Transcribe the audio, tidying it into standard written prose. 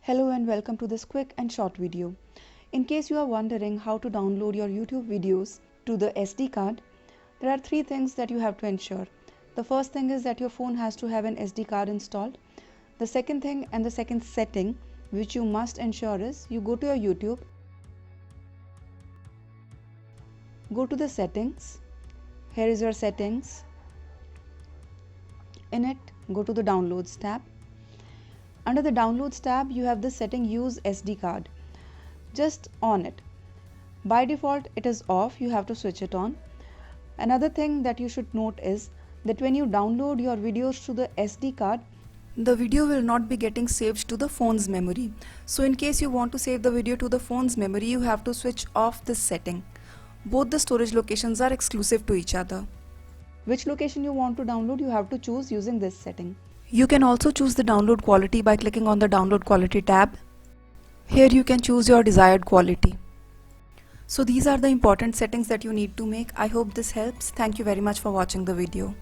Hello and welcome to this quick and short video. In case you are wondering how to download your YouTube videos to the SD card, there are three things that you have to ensure. The first thing is that your phone has to have an SD card installed. The second thing and the second setting which you must ensure is you go to your YouTube, go to the settings, here is your settings, in it go to the downloads tab. Under the downloads tab you have this setting use SD card. Just on it. By default it is off, you have to switch it on. Another thing that you should note is that when you download your videos to the SD card, the video will not be getting saved to the phone's memory. So in case you want to save the video to the phone's memory, you have to switch off this setting. Both the storage locations are exclusive to each other. Which location you want to download, you have to choose using this setting. You can also choose the download quality by clicking on the download quality tab. Here you can choose your desired quality. So these are the important settings that you need to make. I hope this helps. Thank you very much for watching the video.